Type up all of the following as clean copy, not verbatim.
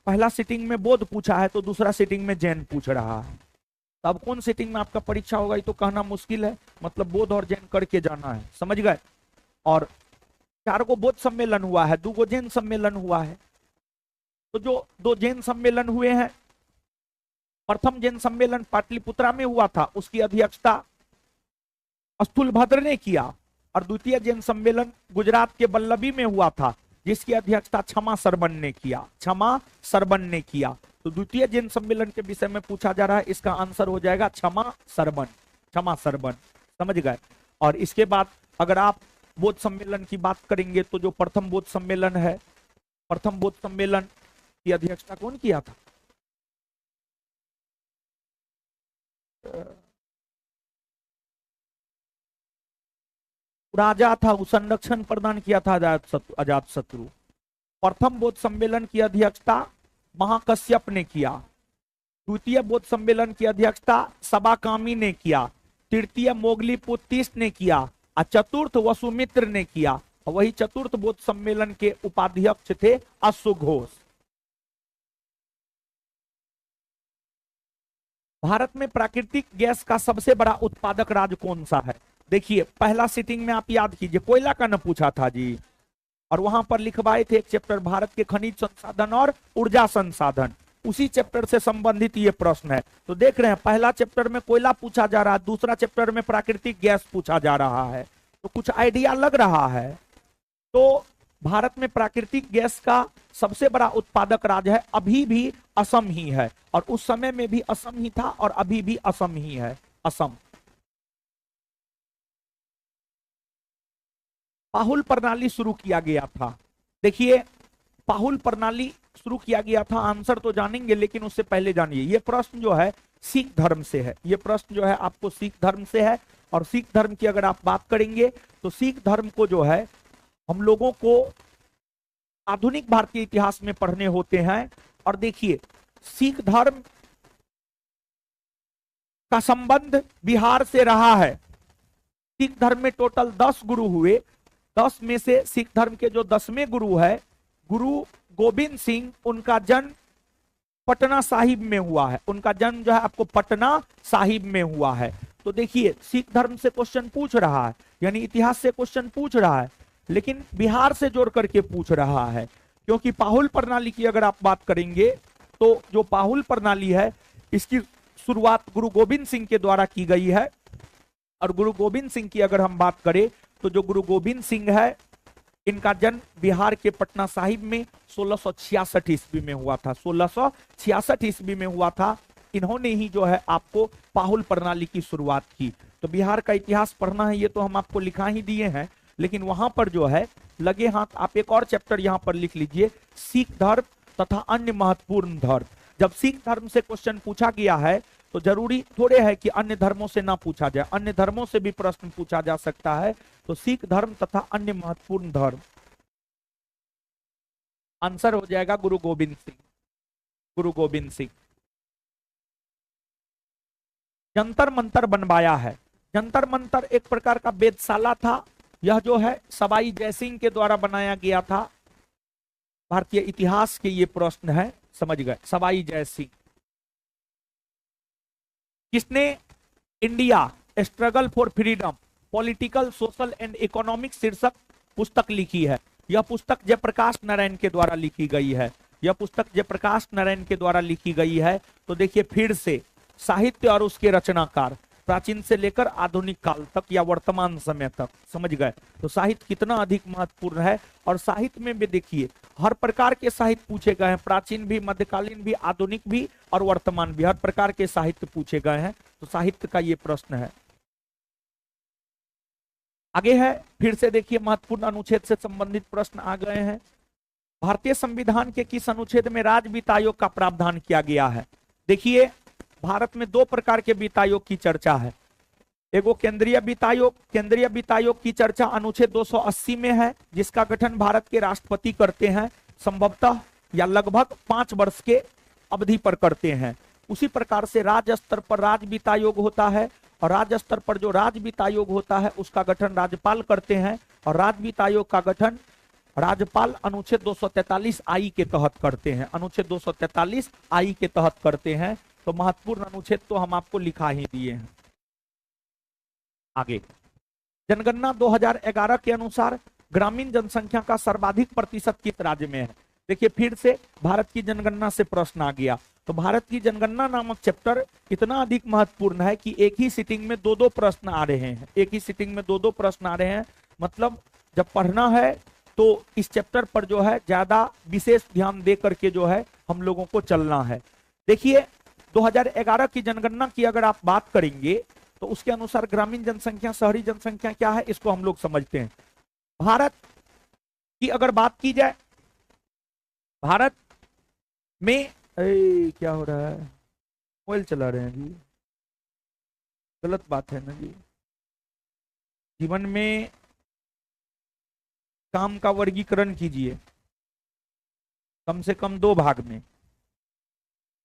पहला सिटिंग में बौद्ध पूछा है तो दूसरा सिटिंग में जैन पूछ रहा है। तो अब कौन सिटिंग में आपका परीक्षा होगा ये तो कहना मुश्किल है, मतलब बौद्ध और जैन करके जाना है, समझ गए। और 4 गो बौद्ध सम्मेलन हुआ है, 2 गो जैन सम्मेलन हुआ है। तो जो 2 जैन सम्मेलन हुए हैं, प्रथम जैन सम्मेलन पाटलिपुत्रा में हुआ था, उसकी अध्यक्षता स्थूलभद्र ने किया। और द्वितीय जैन सम्मेलन गुजरात के बल्लभी में हुआ था, जिसकी अध्यक्षता क्षमा सरबन ने किया, क्षमा सरबन ने किया। तो द्वितीय जैन सम्मेलन के विषय में पूछा जा रहा है, इसका आंसर हो जाएगा क्षमा सरबन, क्षमा सरबन, समझ गए। और इसके बाद अगर आप बौद्ध सम्मेलन की बात करेंगे तो जो प्रथम बौद्ध सम्मेलन है, प्रथम बौद्ध सम्मेलन की अध्यक्षता कौन किया था? राजा था, उस संरक्षण प्रदान किया था अजात शत्रु। प्रथम बौद्ध सम्मेलन की अध्यक्षता महाकश्यप ने किया। द्वितीय बौद्ध सम्मेलन की अध्यक्षता सबाकामी ने किया। तृतीय मोगलीपुत्तिस ने किया और चतुर्थ वसुमित्र ने किया। और वही चतुर्थ बौद्ध सम्मेलन के उपाध्यक्ष थे अश्वघोष। भारत में प्राकृतिक गैस का सबसे बड़ा उत्पादक राज्य कौन सा है? देखिए पहला सिटिंग में आप याद कीजिए, कोयला का न पूछा था जी, और वहां पर लिखवाए थे एक चैप्टर भारत के खनिज संसाधन और ऊर्जा संसाधन, उसी चैप्टर से संबंधित ये प्रश्न है। तो देख रहे हैं पहला चैप्टर में कोयला पूछा जा रहा है, दूसरा चैप्टर में प्राकृतिक गैस पूछा जा रहा है, तो कुछ आइडिया लग रहा है। तो भारत में प्राकृतिक गैस का सबसे बड़ा उत्पादक राज्य है, अभी भी असम ही है, और उस समय में भी असम ही था और अभी भी असम ही है, असम। पाहुल प्रणाली शुरू किया गया था। देखिए पाहुल प्रणाली शुरू किया गया था, आंसर तो जानेंगे लेकिन उससे पहले जानिए ये प्रश्न जो है सिख धर्म से है, ये प्रश्न जो है आपको सिख धर्म से है। और सिख धर्म की अगर आप बात करेंगे तो सिख धर्म को जो है हम लोगों को आधुनिक भारतीय इतिहास में पढ़ने होते हैं। और देखिए सिख धर्म का संबंध बिहार से रहा है। सिख धर्म में टोटल 10 गुरु हुए, 10 में से सिख धर्म के जो 10वें गुरु है गुरु गोविंद सिंह, उनका जन्म पटना साहिब में हुआ है, उनका जन्म जो है आपको पटना साहिब में हुआ है। तो देखिए सिख धर्म से क्वेश्चन पूछ रहा है, यानी इतिहास से क्वेश्चन पूछ रहा है, लेकिन बिहार से जोड़ करके पूछ रहा है। क्योंकि पाहुल प्रणाली की अगर आप बात करेंगे तो जो पाहुल प्रणाली है इसकी शुरुआत गुरु गोविंद सिंह के द्वारा की गई है। और गुरु गोविंद सिंह की अगर हम बात करें तो जो गुरु गोविंद सिंह है इनका जन्म बिहार के पटना साहिब में 1666 ईस्वी में हुआ था, 1666 ईस्वी में हुआ था। इन्होंने ही जो है आपको पाहुल प्रणाली की शुरुआत की। तो बिहार का इतिहास पढ़ना है ये तो हम आपको लिखा ही दिए हैं, लेकिन वहां पर जो है लगे हाथ आप एक और चैप्टर यहां पर लिख लीजिए, सिख धर्म तथा अन्य महत्वपूर्ण धर्म। जब सिख धर्म से क्वेश्चन पूछा गया है तो जरूरी थोड़े है कि अन्य धर्मों से ना पूछा जाए, अन्य धर्मों से भी प्रश्न पूछा जा सकता है। तो सिख धर्म तथा अन्य महत्वपूर्ण धर्म, आंसर हो जाएगा गुरु गोविंद सिंह, गुरु गोविंद सिंह। जंतर मंतर बनवाया है। जंतर मंतर एक प्रकार का वेधशाला था, यह जो है सवाई जयसिंह के द्वारा बनाया गया था। भारतीय इतिहास के ये प्रश्न है, समझ गए, सवाई जयसिंह। किसने India struggle for freedom political social and economic शीर्षक पुस्तक लिखी है? यह पुस्तक जयप्रकाश नारायण के द्वारा लिखी गई है, यह पुस्तक जयप्रकाश नारायण के द्वारा लिखी गई है। तो देखिए फिर से साहित्य और उसके रचनाकार प्राचीन से लेकर आधुनिक काल तक या वर्तमान समय तक, समझ गए। तो साहित्य कितना अधिक महत्वपूर्ण है। और साहित्य में भी देखिए हर प्रकार के साहित्य पूछे गए हैं, प्राचीन भी, मध्यकालीन भी, आधुनिक भी और वर्तमान भी, हर प्रकार के साहित्य पूछे गए हैं। तो साहित्य का ये प्रश्न है। आगे है, फिर से देखिए महत्वपूर्ण अनुच्छेद से संबंधित प्रश्न आ गए हैं। भारतीय संविधान के किस अनुच्छेद में राज्य वित्त आयोग का प्रावधान किया गया है? देखिए भारत में 2 प्रकार के वित्त आयोग की चर्चा है। एगो केंद्रीय वित्त आयोग, केंद्रीय वित्त आयोग की चर्चा अनुच्छेद 280 में है, जिसका गठन भारत के राष्ट्रपति करते हैं, संभवतः या लगभग 5 वर्ष के अवधि पर करते हैं। उसी प्रकार से राज्य स्तर पर राज्य वित्त आयोग होता है, और राज्य स्तर पर जो राज्य वित्त आयोग होता है उसका गठन राज्यपाल करते हैं, और राज्य वित्त आयोग का गठन राज्यपाल अनुच्छेद 243 आई के तहत करते हैं, अनुच्छेद 243 आई के तहत करते हैं। तो महत्वपूर्ण अनुच्छेद तो हम आपको लिखा ही दिए हैं। आगे, जनगणना 2011 के अनुसार ग्रामीण जनसंख्या का सर्वाधिक प्रतिशत किस राज्य में है? देखिए फिर से भारत की जनगणना से प्रश्न आ गया। तो भारत की जनगणना नामक चैप्टर इतना अधिक महत्वपूर्ण है कि एक ही सिटिंग में दो दो प्रश्न आ रहे हैं, एक ही सिटिंग में दो दो प्रश्न आ रहे हैं। मतलब जब पढ़ना है तो इस चैप्टर पर जो है ज्यादा विशेष ध्यान दे करके जो है हम लोगों को चलना है। देखिए 2011 की जनगणना की अगर आप बात करेंगे तो उसके अनुसार ग्रामीण जनसंख्या, शहरी जनसंख्या क्या है इसको हम लोग समझते हैं। भारत की अगर बात की जाए, भारत में क्या हो रहा है, मोबाइल चला रहे हैं जी, गलत बात है ना जी। जीवन में काम का वर्गीकरण कीजिए कम से कम दो भाग में,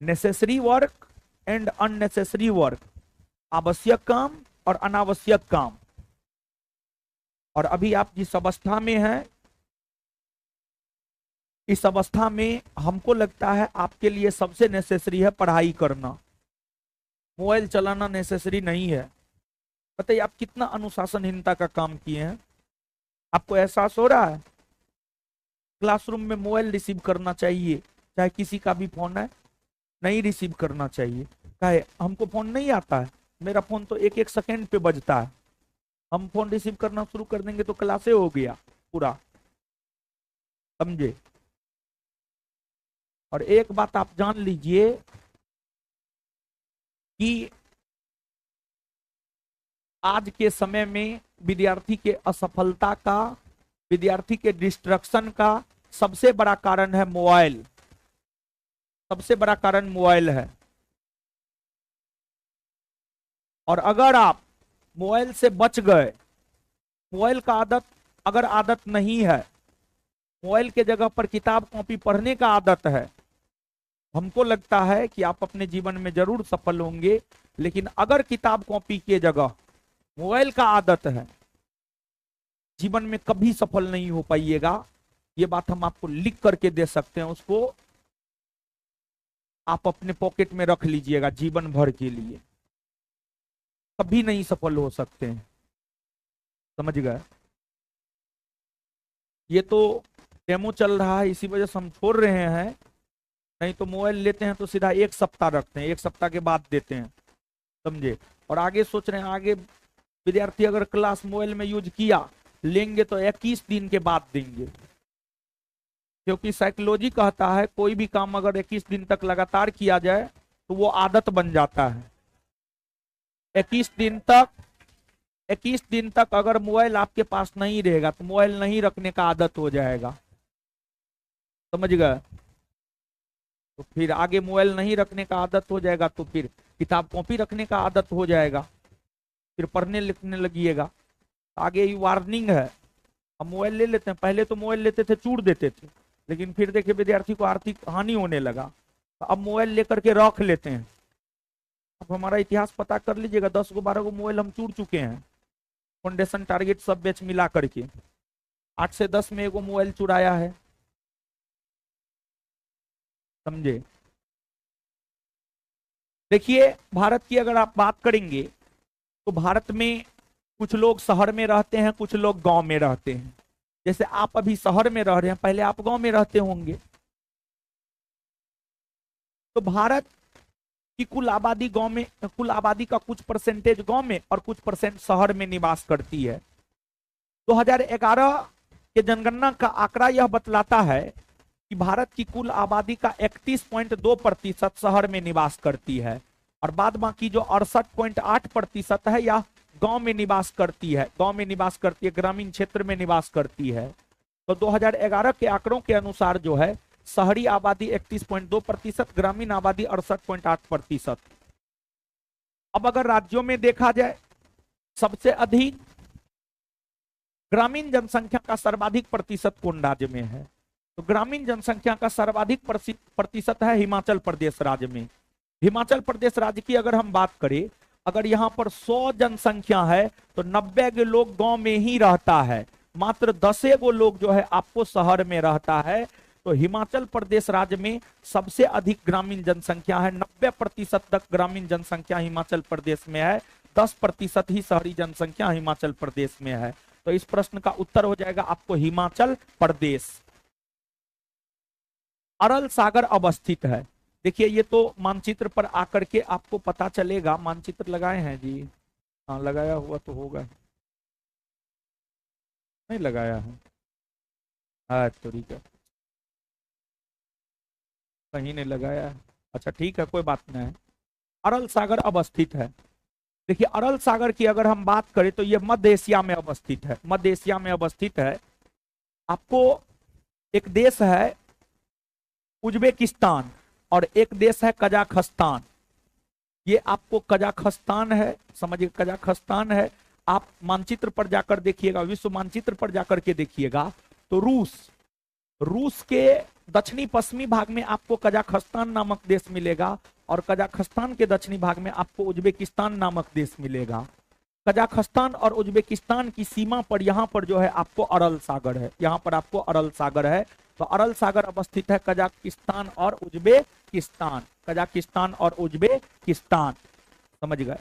necessary work and unnecessary work, आवश्यक काम और अनावश्यक काम। और अभी आप जिस अवस्था में हैं, इस अवस्था में हमको लगता है आपके लिए सबसे नेसेसरी है पढ़ाई करना, मोबाइल चलाना नेसेसरी नहीं है। बताइए आप कितना अनुशासनहीनता का काम किए हैं, आपको एहसास हो रहा है? क्लासरूम में मोबाइल रिसीव करना चाहिए, चाहे किसी का भी फोन है, नहीं रिसीव करना चाहिए। कहे हमको फोन नहीं आता है, मेरा फोन तो एक एक सेकंड पे बजता है, हम फोन रिसीव करना शुरू कर देंगे तो क्लासे हो गया पूरा, समझे? और एक बात आप जान लीजिए कि आज के समय में विद्यार्थी के असफलता का, विद्यार्थी के डिस्ट्रक्शन का सबसे बड़ा कारण है मोबाइल, सबसे बड़ा कारण मोबाइल है। और अगर आप मोबाइल से बच गए, मोबाइल का आदत अगर आदत नहीं है, मोबाइल के जगह पर किताब कॉपी पढ़ने का आदत है, हमको लगता है कि आप अपने जीवन में जरूर सफल होंगे। लेकिन अगर किताब कॉपी के जगह मोबाइल का आदत है, जीवन में कभी सफल नहीं हो पाइएगा। ये बात हम आपको लिख करके दे सकते हैं, उसको आप अपने पॉकेट में रख लीजिएगा जीवन भर के लिए, कभी नहीं सफल हो सकते हैं, समझ गए? ये तो डेमो चल रहा है, इसी वजह से हम छोड़ रहे हैं, नहीं तो मोबाइल लेते हैं तो सीधा एक सप्ताह रखते हैं, एक सप्ताह के बाद देते हैं, समझे? और आगे सोच रहे हैं, आगे विद्यार्थी अगर क्लास मोबाइल में यूज किया, लेंगे तो 21 दिन के बाद देंगे, क्योंकि साइकोलॉजी कहता है कोई भी काम अगर 21 दिन तक लगातार किया जाए तो वो आदत बन जाता है। 21 दिन तक अगर मोबाइल आपके पास नहीं रहेगा तो मोबाइल नहीं रखने का आदत हो जाएगा, समझ गए? तो फिर आगे मोबाइल नहीं रखने का आदत हो जाएगा तो फिर किताब कॉपी रखने का आदत हो जाएगा, फिर पढ़ने लिखने लगिएगा। आगे ये वार्निंग है, हम मोबाइल ले लेते हैं, पहले तो मोबाइल लेते थे चूड़ देते थे, लेकिन फिर देखिए विद्यार्थी को आर्थिक हानि होने लगा, तो अब मोबाइल लेकर के रख लेते हैं। अब हमारा इतिहास पता कर लीजिएगा, 10 को 12 को मोबाइल हम चूड़ चुके हैं, फाउंडेशन टारगेट सब बैच मिला करके 8 से 10 में एगो मोबाइल चुराया है, समझे? देखिए भारत की अगर आप बात करेंगे तो भारत में कुछ लोग शहर में रहते हैं, कुछ लोग गांव में रहते हैं। जैसे आप अभी शहर में रह रहे हैं, पहले आप गांव में रहते होंगे। तो भारत की कुल आबादी गांव में, कुल आबादी का कुछ परसेंटेज गांव में और कुछ परसेंट शहर में निवास करती है। 2011 के जनगणना का आंकड़ा यह बतलाता है कि भारत की कुल आबादी का 31.2% शहर में निवास करती है और बाद बाकी जो 68.8% है यह गांव में निवास करती है, गांव में निवास करती है, ग्रामीण क्षेत्र में निवास करती है। तो 2011 के आंकड़ों के अनुसार जो है शहरी आबादी 31.2%, ग्रामीण आबादी 68.8%। अब अगर राज्यों में देखा जाए, सबसे अधिक ग्रामीण जनसंख्या का सर्वाधिक प्रतिशत कौन राज्य में है? तो ग्रामीण जनसंख्या का सर्वाधिक प्रतिशत है हिमाचल प्रदेश राज्य में। हिमाचल प्रदेश राज्य की अगर हम बात करें, अगर यहाँ पर 100 जनसंख्या है तो 90 के लोग गांव में ही रहता है, मात्र 10 गो लोग जो है आपको शहर में रहता है। तो हिमाचल प्रदेश राज्य में सबसे अधिक ग्रामीण जनसंख्या है, 90% तक ग्रामीण जनसंख्या हिमाचल प्रदेश में है, 10% ही शहरी जनसंख्या हिमाचल प्रदेश में है। तो इस प्रश्न का उत्तर हो जाएगा आपको हिमाचल प्रदेश। अरल सागर अवस्थित है। देखिए ये तो मानचित्र पर आकर के आपको पता चलेगा। मानचित्र लगाए हैं जी? हाँ लगाया हुआ तो होगा, नहीं लगाया है? हाँ तो ठीक है, कहीं नहीं लगाया है। अच्छा ठीक है, कोई बात नहीं है। अरल सागर अवस्थित है। देखिए अरल सागर की अगर हम बात करें तो ये मध्य एशिया में अवस्थित है, मध्य एशिया में अवस्थित है। आपको एक देश है उज्बेकिस्तान और एक देश है कजाखस्तान। ये आपको कजाखस्तान है, समझिए कजाखस्तान है। आप मानचित्र पर जाकर देखिएगा, विश्व मानचित्र पर जाकर के देखिएगा तो रूस के दक्षिणी पश्चिमी भाग में आपको कजाखस्तान नामक देश मिलेगा और कजाखस्तान के दक्षिणी भाग में आपको उज्बेकिस्तान नामक देश मिलेगा। कजाखस्तान और उज्बेकिस्तान की सीमा पर यहाँ पर जो है आपको अरल सागर है, यहाँ पर आपको अरल सागर है। तो अरल सागर अवस्थित है कजाकिस्तान और उज्बेकिस्तान, कजाकिस्तान और उज्बेकिस्तान, समझ गए।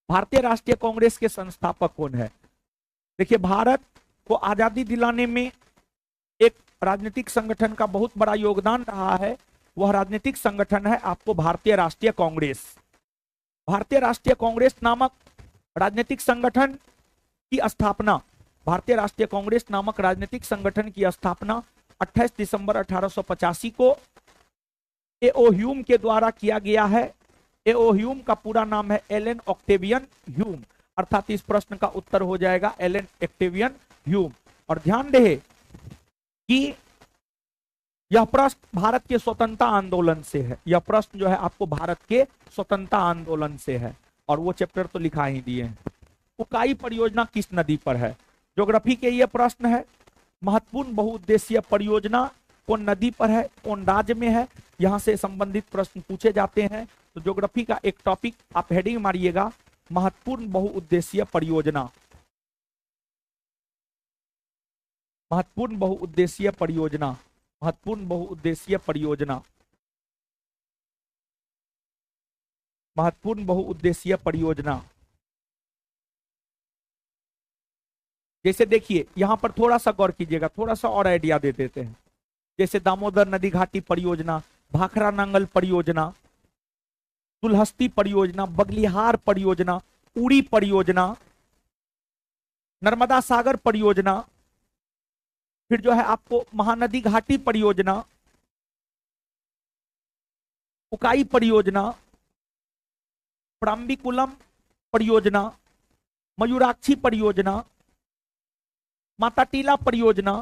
भारतीय राष्ट्रीय कांग्रेस के संस्थापक कौन है? देखिए भारत को आजादी दिलाने में एक राजनीतिक संगठन का बहुत बड़ा योगदान रहा है, वह राजनीतिक संगठन है आपको भारतीय राष्ट्रीय कांग्रेस। भारतीय राष्ट्रीय कांग्रेस नामक राजनीतिक संगठन की स्थापना, भारतीय राष्ट्रीय कांग्रेस नामक राजनीतिक संगठन की स्थापना 28 दिसंबर 1885 को एओ ह्यूम के द्वारा किया गया है। एओ ह्यूम का पूरा नाम है एलन ऑक्टेवियन ह्यूम, अर्थात इस प्रश्न का उत्तर हो जाएगा एलन ऑक्टेवियन ह्यूम। और ध्यान रहे कि यह प्रश्न भारत के स्वतंत्रता आंदोलन से है, यह प्रश्न जो है आपको भारत के स्वतंत्रता आंदोलन से है और वो चैप्टर तो लिखा ही दिए हैं। उकाई परियोजना किस नदी पर है? ज्योग्राफी के ये प्रश्न है। महत्वपूर्ण बहुउद्देशीय परियोजना कौन नदी पर है, कौन राज्य में है, यहां से संबंधित प्रश्न पूछे जाते हैं। तो ज्योग्राफी का एक टॉपिक आप हेडिंग मारिएगा, महत्वपूर्ण बहुउद्देशीय परियोजना, महत्वपूर्ण बहुउद्देशीय परियोजना, महत्वपूर्ण बहुउद्देशीय परियोजना, महत्वपूर्ण बहुउद्देशीय परियोजना। जैसे देखिए यहां पर थोड़ा सा गौर कीजिएगा, थोड़ा सा और आइडिया दे देते हैं। जैसे दामोदर नदी घाटी परियोजना, भाखड़ा नांगल परियोजना, दुलहस्ती परियोजना, बगलिहार परियोजना, उड़ी परियोजना, नर्मदा सागर परियोजना, फिर जो है आपको महानदी घाटी परियोजना, उकाई परियोजना, प्राम्बिकुलम परियोजना, मयूराक्षी परियोजना, माता टीला परियोजना।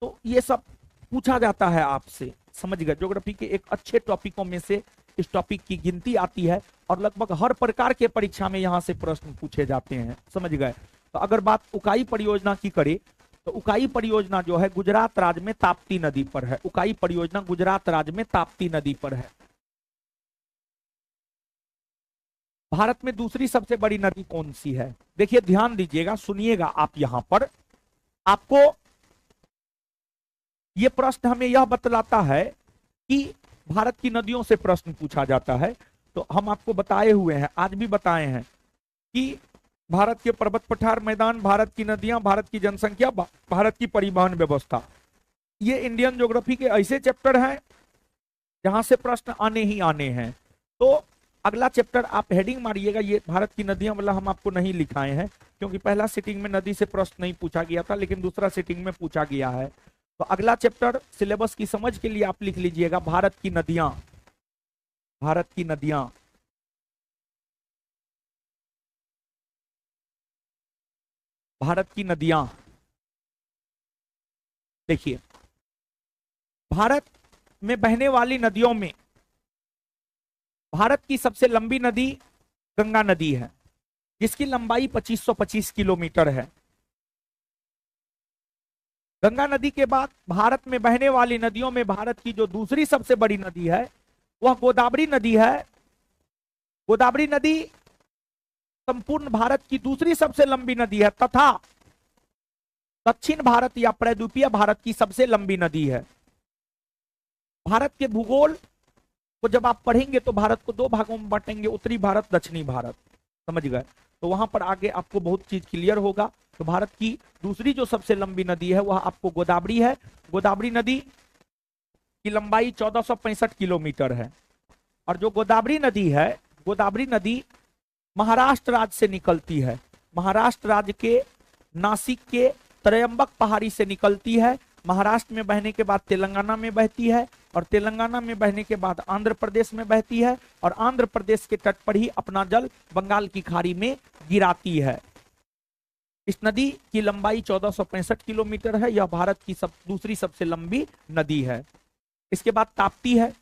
तो ये सब पूछा जाता है आपसे, समझ गए। ज्योग्राफी के एक अच्छे टॉपिकों में से इस टॉपिक की गिनती आती है और लगभग हर प्रकार के परीक्षा में यहां से प्रश्न पूछे जाते हैं, समझ गए। तो अगर बात उकाई परियोजना की करें तो उकाई परियोजना जो है गुजरात राज्य में ताप्ती नदी पर है। उकाई परियोजना गुजरात राज्य में ताप्ती नदी पर है। भारत में दूसरी सबसे बड़ी नदी कौन सी है? देखिए ध्यान दीजिएगा, सुनिएगा आप। यहां पर आपको यह प्रश्न हमें यह बतलाता है कि भारत की नदियों से प्रश्न पूछा जाता है। तो हम आपको बताए हुए हैं, आज भी बताए हैं कि भारत के पर्वत पठार मैदान, भारत की नदियां, भारत की जनसंख्या, भारत की परिवहन व्यवस्था, ये इंडियन ज्योग्राफी के ऐसे चैप्टर हैं जहां से प्रश्न आने ही आने हैं। तो अगला चैप्टर आप हेडिंग मारिएगा, ये भारत की नदियां वाला हम आपको नहीं लिखाए हैं क्योंकि पहला सिटिंग में नदी से प्रश्न नहीं पूछा गया था, लेकिन दूसरा सिटिंग में पूछा गया है। तो अगला चैप्टर सिलेबस की समझ के लिए आप लिख लीजिएगा भारत की नदियां, भारत की नदियां। भारत की नदियां, देखिए भारत में बहने वाली नदियों में भारत की सबसे लंबी नदी गंगा नदी है, जिसकी लंबाई 2525 किलोमीटर है। गंगा नदी के बाद भारत में बहने वाली नदियों में भारत की जो दूसरी सबसे बड़ी नदी है वह गोदावरी नदी है। गोदावरी नदी संपूर्ण भारत की दूसरी सबसे लंबी नदी है तथा दक्षिण भारत या प्रद्वीपीय भारत की सबसे लंबी नदी है। भारत के भूगोल को जब आप पढ़ेंगे तो भारत को दो भागों में बांटेंगे, उत्तरी भारत, दक्षिणी भारत, समझ गए। तो वहां पर आगे आपको बहुत चीज क्लियर होगा। तो भारत की दूसरी जो सबसे लंबी नदी है वह आपको गोदावरी है। गोदावरी नदी की लंबाई 1465 किलोमीटर है। और जो गोदावरी नदी है, गोदावरी नदी महाराष्ट्र राज्य से निकलती है। महाराष्ट्र राज्य के नासिक के त्रयंबक पहाड़ी से निकलती है। महाराष्ट्र में बहने के बाद तेलंगाना में बहती है और तेलंगाना में बहने के बाद आंध्र प्रदेश में बहती है और आंध्र प्रदेश के तट पर ही अपना जल बंगाल की खाड़ी में गिराती है। इस नदी की लंबाई 1465 किलोमीटर है। यह भारत की दूसरी सबसे लंबी नदी है। इसके बाद ताप्ती है,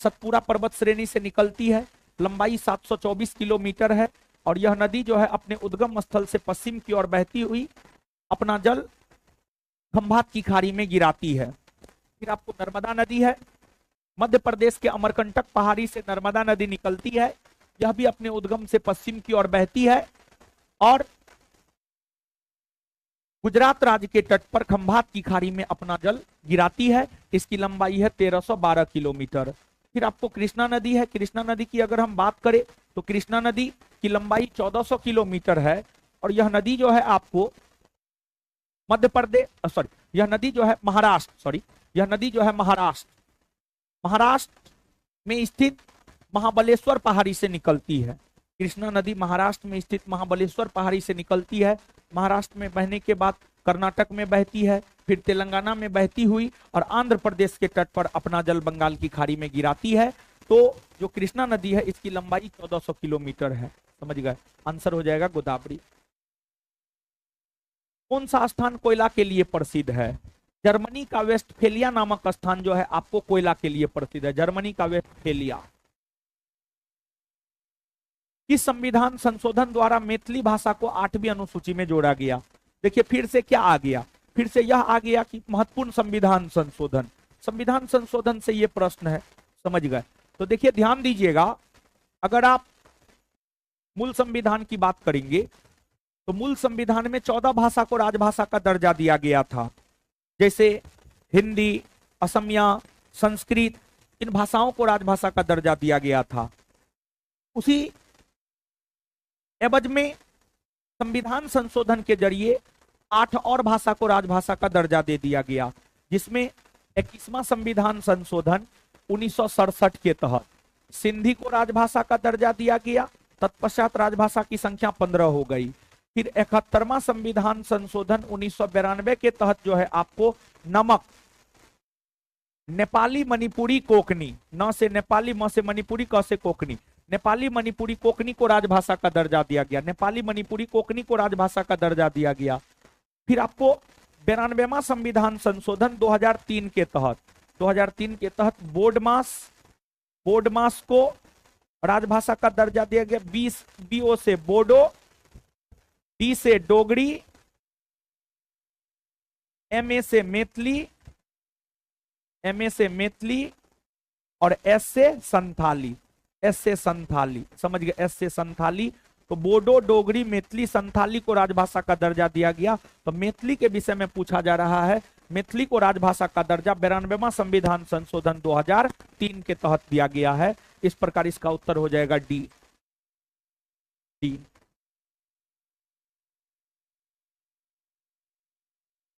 सतपुरा पर्वत श्रेणी से निकलती है, लंबाई 724 किलोमीटर है और यह नदी जो है अपने उद्गम स्थल से पश्चिम की ओर बहती हुई अपना जल खंभात की खाड़ी में गिराती है। फिर आपको नर्मदा नदी है। मध्य प्रदेश के अमरकंटक पहाड़ी से नर्मदा नदी निकलती है। यह भी अपने उद्गम से पश्चिम की ओर बहती है और गुजरात राज्य के तट पर खंभात की खाड़ी में अपना जल गिराती है। इसकी लंबाई है 1312 किलोमीटर। फिर आपको कृष्णा नदी है। कृष्णा नदी की अगर हम बात करें तो कृष्णा नदी की लंबाई 1400 किलोमीटर है और यह नदी जो है आपको मध्य प्रदेश यह नदी जो है महाराष्ट्र में स्थित महाबलेश्वर पहाड़ी से निकलती है। कृष्णा नदी महाराष्ट्र में स्थित महाबलेश्वर पहाड़ी से निकलती है। महाराष्ट्र में बहने के बाद कर्नाटक में बहती है, फिर तेलंगाना में बहती हुई और आंध्र प्रदेश के तट पर अपना जल बंगाल की खाड़ी में गिराती है। तो जो कृष्णा नदी है इसकी लंबाई 1400 किलोमीटर है। समझ गए, आंसर हो जाएगा गोदावरी। कौन सा स्थान कोयला के लिए प्रसिद्ध है? जर्मनी का वेस्टफेलिया नामक स्थान जो है आपको कोयला के लिए प्रसिद्ध है। जर्मनी का वेस्टफेलिया। किस संविधान संशोधन द्वारा मैथिली भाषा को 8वीं अनुसूची में जोड़ा गया? देखिए फिर से क्या आ गया, फिर से यह आ गया कि महत्वपूर्ण संविधान संशोधन। संविधान संशोधन से यह प्रश्न है, समझ गए। तो देखिए ध्यान दीजिएगा, अगर आप मूल संविधान की बात करेंगे तो मूल संविधान में 14 भाषा को राजभाषा का दर्जा दिया गया था। जैसे हिंदी, असमिया, संस्कृत, इन भाषाओं को राजभाषा का दर्जा दिया गया था। उसी एवज में संविधान संशोधन के जरिए 8 और भाषा को राजभाषा का दर्जा दे दिया गया, जिसमें 21वां संविधान संशोधन 1967 के तहत सिंधी को राजभाषा का दर्जा दिया गया। तत्पश्चात राजभाषा की संख्या 15 हो गई। फिर 71वां संविधान संशोधन 1992 के तहत जो है आपको नमक, नेपाली, मणिपुरी, कोकनी, न से नेपाली, म से मणिपुरी, क से कोकनी, नेपाली, मणिपुरी, कोकनी को राजभाषा का दर्जा दिया गया। नेपाली, मणिपुरी, कोकनी को राजभाषा का दर्जा दिया गया। फिर आपको 92वां संविधान संशोधन 2003 के तहत बोर्ड मास को राजभाषा का दर्जा दिया गया। BO से बोडो, D से डोगरी, MA से मैथिली और S से संथाली। समझ गए, S से संथाली। तो बोडो, डोगरी, मैथिली, संथाली को राजभाषा का दर्जा दिया गया। तो मैथिली के विषय में पूछा जा रहा है। मैथिली को राजभाषा का दर्जा 92वां संविधान संशोधन 2003 के तहत दिया गया है। इस प्रकार इसका उत्तर हो जाएगा डी।